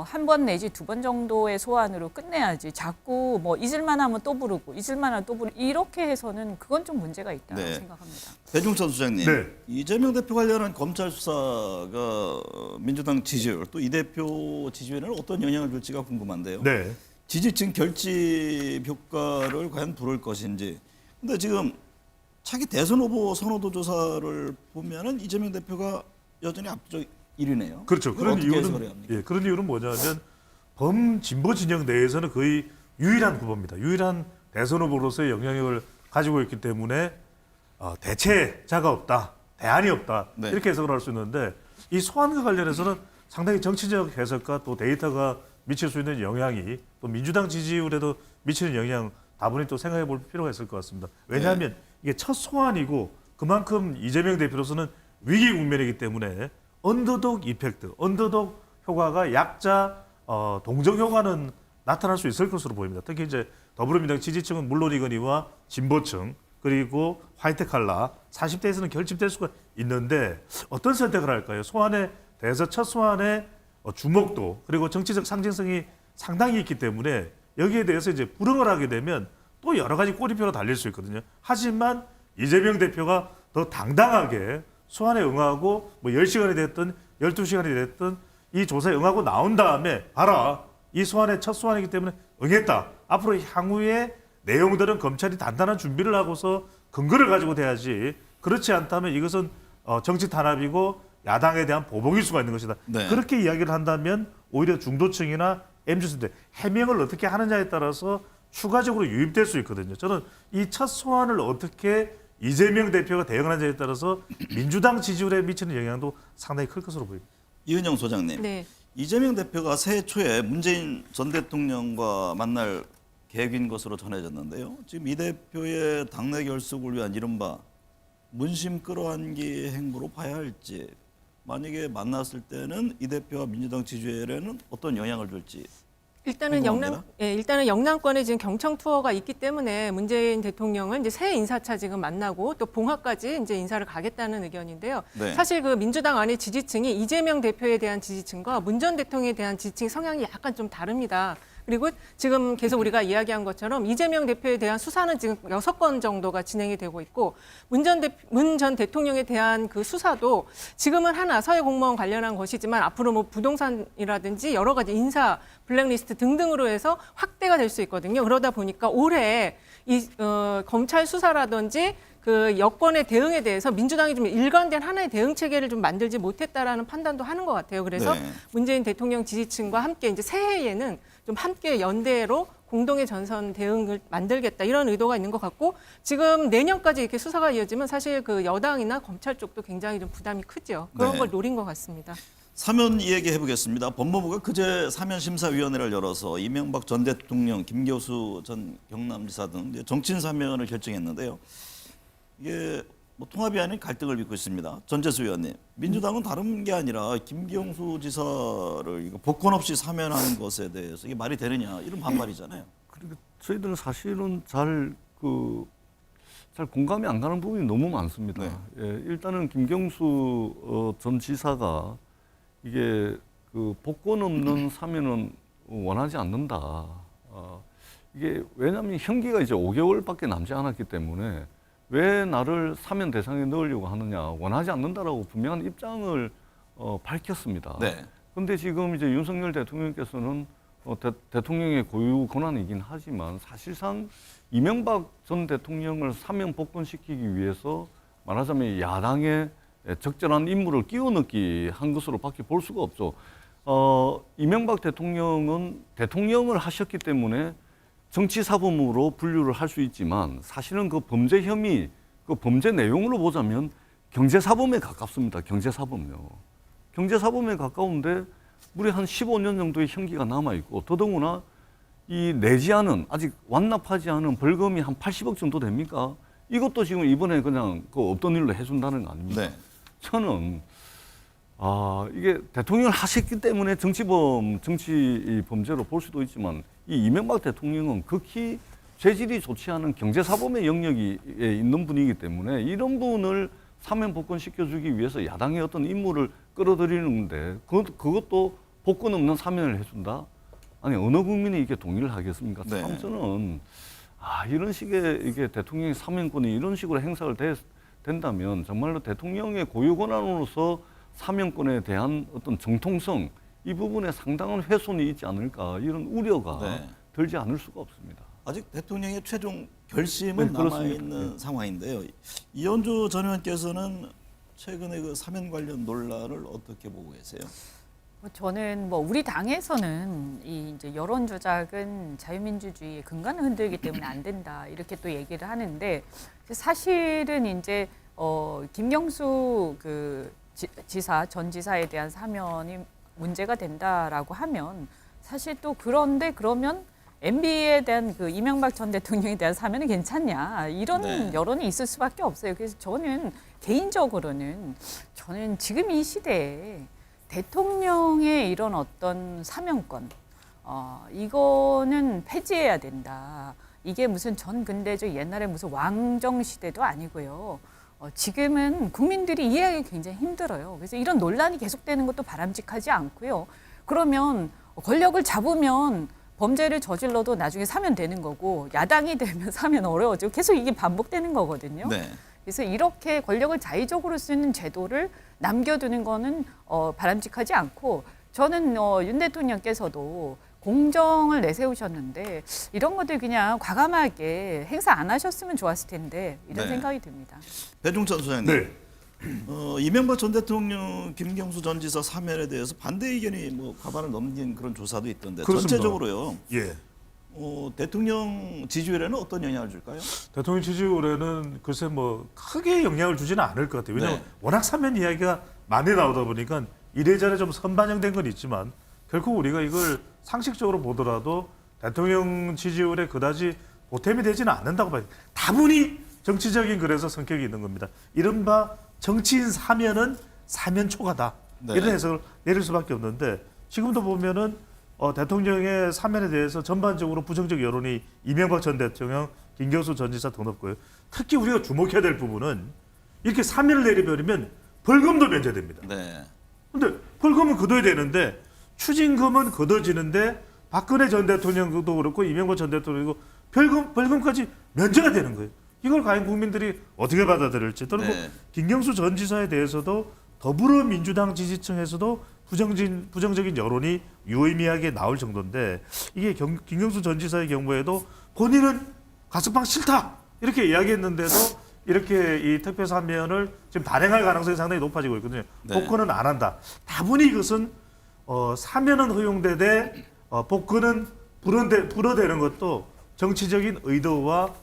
한 번 내지 두 번 정도의 소환으로 끝내야지 자꾸 뭐 잊을만 하면 또 부르고 잊을만 하면 또 부르고 이렇게 해서는 그건 좀 문제가 있다고 생각합니다. 배종찬 수장님, 이재명 대표 관련한 검찰 수사가 민주당 지지율 또 이 대표 지지율에는 어떤 영향을 줄지가 궁금한데요. 지지층 결집 효과를 과연 부를 것인지. 근데 지금 차기 대선 후보 선호도 조사를 보면은 이재명 대표가 여전히 압도적 1위네요. 그렇죠. 이걸 그런 어떻게 해석을 이유는 해야 합니까? 예, 그런 이유는 뭐냐면 범진보 진영 내에서는 거의 유일한 후보입니다. 유일한 대선 후보로서의 영향력을 가지고 있기 때문에 대체자가 없다, 대안이 없다 네. 이렇게 해석을 할 수 있는데 이 소환과 관련해서는 상당히 정치적 해석과 또 데이터가 미칠 수 있는 영향이 또 민주당 지지율에도 미치는 영향 다분히 또 생각해 볼 필요가 있을 것 같습니다. 왜냐하면 이게 첫 소환이고 그만큼 이재명 대표로서는 위기 국면이기 때문에 언더독 이펙트, 언더독 효과가 약자 동정 효과는 나타날 수 있을 것으로 보입니다. 특히 이제 더불어민주당 지지층은 물론이거니와 진보층 그리고 화이트 칼라 40대에서는 결집될 수가 있는데 어떤 선택을 할까요? 소환에 대해서 첫 소환의 주목도 그리고 정치적 상징성이 상당히 있기 때문에 여기에 대해서 이제 불응을 하게 되면 또 여러 가지 꼬리표가 달릴 수 있거든요. 하지만 이재명 대표가 더 당당하게 소환에 응하고 뭐 10시간이 됐든 12시간이 됐든 이 조사에 응하고 나온 다음에 봐라. 이 소환의 첫 소환이기 때문에 응했다. 앞으로 향후에 내용들은 검찰이 단단한 준비를 하고서 근거를 가지고 돼야지 그렇지 않다면 이것은 정치 탄압이고 야당에 대한 보복일 수가 있는 것이다. 네. 그렇게 이야기를 한다면 오히려 중도층이나 MZ세대 해명을 어떻게 하느냐에 따라서 추가적으로 유입될 수 있거든요. 저는 이 첫 소환을 어떻게 이재명 대표가 대응하느냐에 따라서 민주당 지지율에 미치는 영향도 상당히 클 것으로 보입니다. 이은영 소장님, 네. 이재명 대표가 새해 초에 문재인 전 대통령과 만날 계획인 것으로 전해졌는데요. 지금 이 대표의 당내 결속을 위한 이른바 문심 끌어안기 행보로 봐야 할지, 만약에 만났을 때는 이 대표와 민주당 지지율에는 어떤 영향을 줄지. 일단은 궁금합니다. 영남권에 지금 경청 투어가 있기 때문에 문재인 대통령은 이제 새 인사차 지금 만나고 또 봉화까지 이제 인사를 가겠다는 의견인데요. 네. 사실 그 민주당 안의 지지층이 이재명 대표에 대한 지지층과 문 전 대통령에 대한 지지층 성향이 약간 좀 다릅니다. 그리고 지금 계속 우리가 이야기한 것처럼 이재명 대표에 대한 수사는 지금 6건 정도가 진행이 되고 있고 문 전 대통령에 대한 그 수사도 지금은 하나 서해 공무원 관련한 것이지만 앞으로 뭐 부동산이라든지 여러 가지 인사 블랙리스트 등등으로 해서 확대가 될 수 있거든요. 그러다 보니까 올해 이 검찰 수사라든지 그 여권의 대응에 대해서 민주당이 좀 일관된 하나의 대응 체계를 좀 만들지 못했다라는 판단도 하는 것 같아요. 그래서 네. 문재인 대통령 지지층과 함께 이제 새해에는 좀 함께 연대로 공동의 전선 대응을 만들겠다 이런 의도가 있는 것 같고 지금 내년까지 이렇게 수사가 이어지면 사실 그 여당이나 검찰 쪽도 굉장히 좀 부담이 크죠. 그런 네. 걸 노린 것 같습니다. 사면 이야기 해보겠습니다. 법무부가 그제 사면심사위원회를 열어서 이명박 전 대통령, 김교수 전 경남지사 등 정치인 사면을 결정했는데요. 이게 뭐 통합이 아닌 갈등을 빚고 있습니다. 전재수 의원님, 민주당은 다른 게 아니라 김경수 지사를 이거 복권 없이 사면하는 것에 대해서 이게 말이 되느냐 이런 반발이잖아요. 그리고 저희들은 사실은 잘 공감이 안 가는 부분이 너무 많습니다. 네. 예, 일단은 김경수 전 지사가 이게 그 복권 없는 사면은 원하지 않는다. 이게 왜냐하면 형기가 이제 5개월밖에 남지 않았기 때문에 왜 나를 사면 대상에 넣으려고 하느냐, 원하지 않는다라고 분명한 입장을 밝혔습니다. 네. 그런데 지금 이제 윤석열 대통령께서는 대통령의 고유 권한이긴 하지만 사실상 이명박 전 대통령을 사면 복권시키기 위해서 말하자면 야당의 적절한 인물을 끼워 넣기 한 것으로 밖에 볼 수가 없죠. 이명박 대통령은 대통령을 하셨기 때문에 정치사범으로 분류를 할 수 있지만 사실은 그 범죄 혐의, 그 범죄 내용으로 보자면 경제사범에 가깝습니다. 경제사범요. 경제사범에 가까운데 무려 한 15년 정도의 형기가 남아있고 더더구나 이 내지 않은 아직 완납하지 않은 벌금이 한 80억 정도 됩니까? 이것도 지금 이번에 그냥 그 없던 일로 해준다는 거 아닙니까? 네. 저는 이게 대통령을 하셨기 때문에 정치 범죄로 볼 수도 있지만 이 이명박 대통령은 극히 죄질이 좋지 않은 경제사범의 영역에 있는 분이기 때문에 이런 분을 사면 복권시켜주기 위해서 야당의 어떤 인물을 끌어들이는데 그것도 복권 없는 사면을 해준다? 아니 어느 국민이 이게 동의를 하겠습니까? 네. 참 저는 이런 식의 이게 대통령의 사면권이 이런 식으로 행사가 된다면 정말로 대통령의 고유 권한으로서 사면권에 대한 어떤 정통성 이 부분에 상당한 훼손이 있지 않을까 이런 우려가 네. 들지 않을 수가 없습니다. 아직 대통령의 최종 결심은 네, 그렇습니다. 남아있는 상황인데요. 이현주 전 의원께서는 최근에 그 사면 관련 논란을 어떻게 보고 계세요? 저는 우리 당에서는 이 이제 여론 조작은 자유민주주의의 근간을 흔들기 때문에 안 된다 이렇게 또 얘기를 하는데 사실은 이제 김경수 그 지사 전 지사에 대한 사면이 문제가 된다라고 하면 사실 또 그런데 그러면 MB에 대한 그 이명박 전 대통령에 대한 사면은 괜찮냐 이런 네. 여론이 있을 수밖에 없어요. 그래서 저는 개인적으로는 저는 지금 이 시대에 대통령의 이런 어떤 사면권 이거는 폐지해야 된다. 이게 무슨 전 근대적 옛날에 무슨 왕정 시대도 아니고요. 지금은 국민들이 이해하기 굉장히 힘들어요. 그래서 이런 논란이 계속되는 것도 바람직하지 않고요. 그러면 권력을 잡으면 범죄를 저질러도 나중에 사면 되는 거고 야당이 되면 사면 어려워지고 계속 이게 반복되는 거거든요. 네. 그래서 이렇게 권력을 자의적으로 쓰는 제도를 남겨두는 거는 바람직하지 않고 저는 윤 대통령께서도 공정을 내세우셨는데 이런 것들 그냥 과감하게 행사 안 하셨으면 좋았을 텐데 이런 네. 생각이 듭니다. 배종찬 소장님. 네. 이명박 전 대통령, 김경수 전 지사 사면에 대해서 반대 의견이 과반을 넘긴 그런 조사도 있던데 그렇습니다. 전체적으로요. 예. 대통령 지지율에는 어떤 영향을 줄까요? 대통령 지지율에는 글쎄 크게 영향을 주지는 않을 것 같아요. 왜냐하면 네. 워낙 사면 이야기가 많이 나오다 보니까 이래저래 좀 선반영된 건 있지만 결국 우리가 이걸 상식적으로 보더라도 대통령 지지율에 그다지 보탬이 되지는 않는다고 봐요. 다분히 정치적인 그래서 성격이 있는 겁니다. 이른바 정치인 사면은 사면 초과다. 네. 이런 해석을 내릴 수밖에 없는데 지금도 보면은 대통령의 사면에 대해서 전반적으로 부정적 여론이 이명박 전 대통령, 김경수 전 지사 더 높고요. 특히 우리가 주목해야 될 부분은 이렇게 사면을 내려버리면 벌금도 면제됩니다. 네. 근데 벌금은 거둬야 되는데 추징금은 거둬지는데 박근혜 전 대통령도 그렇고 이명박 전 대통령도 벌금까지 면제가 되는 거예요. 이걸 과연 국민들이 어떻게 받아들일지 또는 네. 김경수 전 지사에 대해서도 더불어민주당 지지층에서도 부정적인 여론이 유의미하게 나올 정도인데 이게 김경수 전 지사의 경우에도 본인은 가석방 싫다 이렇게 이야기했는데도 이렇게 이 특별 사면을 지금 단행할 가능성이 상당히 높아지고 있거든요. 네. 복권은 안 한다. 다분히 이것은 사면은 허용되되 복권은 불어대는 것도 정치적인 의도와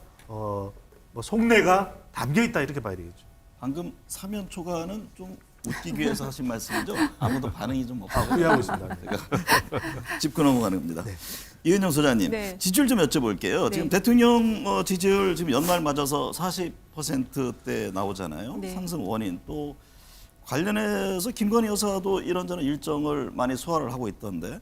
속내가 담겨 있다 이렇게 봐야 되겠죠. 방금 사면 초과는 좀 웃기기 위해서 하신 말씀이죠? 아무도 반응이 좀 없고 후회하고 있습니다. 짚고 넘어가는 겁니다. 이은영 소장님, 네. 지지율 좀 여쭤볼게요. 네. 지금 대통령 지지율 지금 연말 맞아서 40%대 나오잖아요. 네. 상승 원인 또 관련해서 김건희 여사도 이런저런 일정을 많이 소화를 하고 있던데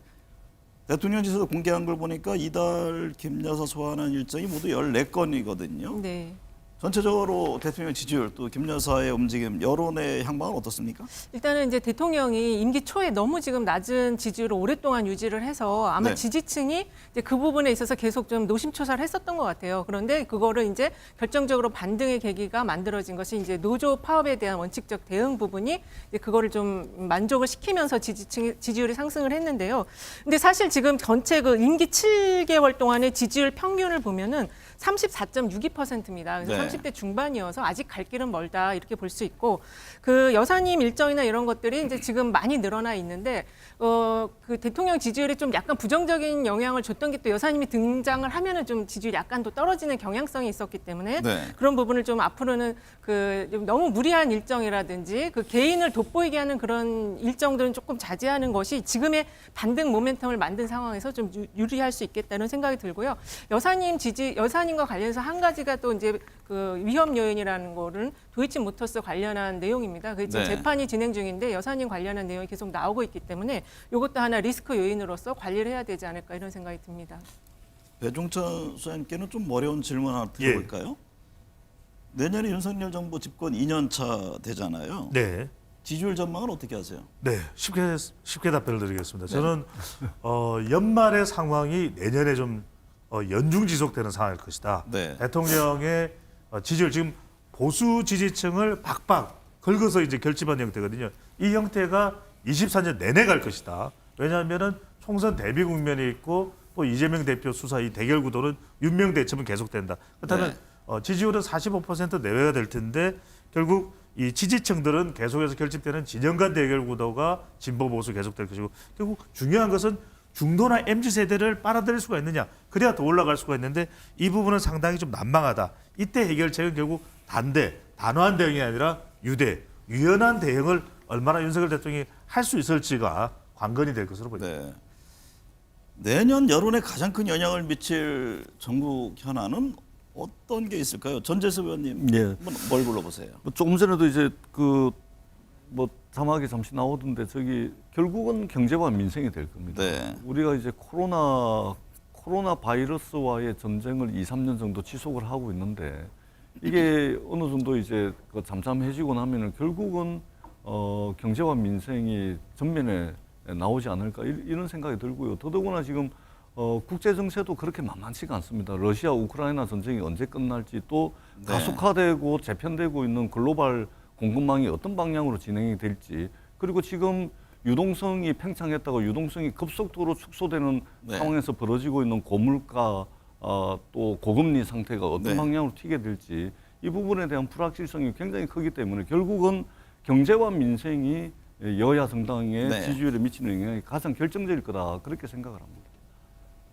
대통령실에서 공개한 걸 보니까 이달 김 여사 소화하는 일정이 모두 14건이거든요. 네. 전체적으로 대통령 지지율 또 김 여사의 움직임 여론의 향방은 어떻습니까? 일단은 이제 대통령이 임기 초에 너무 지금 낮은 지지율을 오랫동안 유지를 해서 아마 네. 지지층이 이제 그 부분에 있어서 계속 좀 노심초사를 했었던 것 같아요. 그런데 그거를 이제 결정적으로 반등의 계기가 만들어진 것이 이제 노조 파업에 대한 원칙적 대응 부분이 이제 그거를 좀 만족을 시키면서 지지율이 상승을 했는데요. 근데 사실 지금 전체 그 임기 7개월 동안의 지지율 평균을 보면은 34.62%입니다. 그래서 네. 30대 중반이어서 아직 갈 길은 멀다 이렇게 볼 수 있고 그 여사님 일정이나 이런 것들이 이제 지금 많이 늘어나 있는데 그 대통령 지지율에 좀 약간 부정적인 영향을 줬던 게 또 여사님이 등장을 하면은 좀 지지율이 약간 또 떨어지는 경향성이 있었기 때문에 네. 그런 부분을 좀 앞으로는 좀 너무 무리한 일정이라든지 그 개인을 돋보이게 하는 그런 일정들은 조금 자제하는 것이 지금의 반등 모멘텀을 만든 상황에서 좀 유리할 수 있겠다는 생각이 들고요. 여사님과 관련해서 한 가지가 또 이제 그 위험 요인이라는 거는 도이치모터스 관련한 내용입니다. 그 지금 네. 재판이 진행 중인데 여사님 관련한 내용이 계속 나오고 있기 때문에 이것도 하나 리스크 요인으로서 관리를 해야 되지 않을까 이런 생각이 듭니다. 배종찬 소장님께는 좀 어려운 질문 하나 드려볼까요? 내년에 윤석열 정부 집권 2년 차 되잖아요. 네. 지지율 전망은 어떻게 하세요? 네, 쉽게 답변을 드리겠습니다. 저는 연말의 상황이 내년에 좀 연중 지속되는 상황일 것이다. 네. 대통령의 지지율 지금 보수 지지층을 박박 긁어서 이제 결집한 형태거든요. 이 형태가 24년 내내 갈 것이다. 왜냐하면은 총선 대비 국면이 있고 또 이재명 대표 수사 이 대결 구도는 윤명 대첩은 계속된다. 그렇다면 지지율은 45% 내외가 될 텐데 결국 이 지지층들은 계속해서 결집되는 진영 간 대결 구도가 진보 보수 계속될 것이고 결국 중요한 것은 중도나 MZ 세대를 빨아들일 수가 있느냐 그래야 더 올라갈 수가 있는데 이 부분은 상당히 좀 난망하다. 이때 해결책은 결국 단대, 단호한 대응이 아니라 유대, 유연한 대응을 얼마나 윤석열 대통령이 할 수 있을지가 관건이 될 것으로 보입니다. 네. 내년 여론에 가장 큰 영향을 미칠 전국 현안은 어떤 게 있을까요? 전재섭 의원님, 예. 뭘 불러보세요? 뭐 조금 전에도 이제 뭐 자막이 잠시 나오던데 저기 결국은 경제와 민생이 될 겁니다. 네. 우리가 이제 코로나 바이러스와의 전쟁을 2, 3년 정도 지속을 하고 있는데 이게 어느 정도 이제 잠잠해지고 나면은 결국은 경제와 민생이 전면에 나오지 않을까 이런 생각이 들고요. 더더구나 지금 국제 정세도 그렇게 만만치가 않습니다. 러시아 우크라이나 전쟁이 언제 끝날지 또 네. 가속화되고 재편되고 있는 글로벌 공급망이 어떤 방향으로 진행이 될지 그리고 지금 유동성이 팽창했다가 유동성이 급속도로 축소되는 네. 상황에서 벌어지고 있는 고물가 또 고금리 상태가 어떤 네. 방향으로 튀게 될지 이 부분에 대한 불확실성이 굉장히 크기 때문에 결국은 경제와 민생이 여야 정당의 네. 지지율에 미치는 영향이 가장 결정적일 거다 그렇게 생각을 합니다.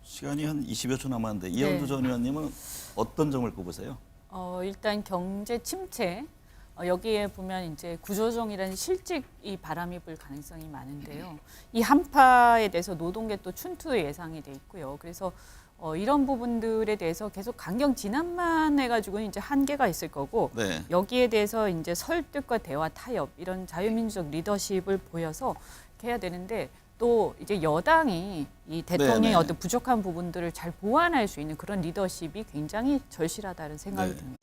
시간이 한 20여 초 남았는데 이현두 전 의원님은 어떤 점을 꼽으세요? 일단 경제 침체 여기에 보면 이제 구조조정이라는 실직이 바람이 불 가능성이 많은데요. 이 한파에 대해서 노동계 또 춘투 예상이 돼 있고요. 그래서 이런 부분들에 대해서 계속 강경 진압만 해가지고는 이제 한계가 있을 거고 네. 여기에 대해서 이제 설득과 대화 타협 이런 자유민주적 리더십을 보여서 이렇게 해야 되는데 또 이제 여당이 이 대통령의 네네. 어떤 부족한 부분들을 잘 보완할 수 있는 그런 리더십이 굉장히 절실하다는 생각이 네. 듭니다.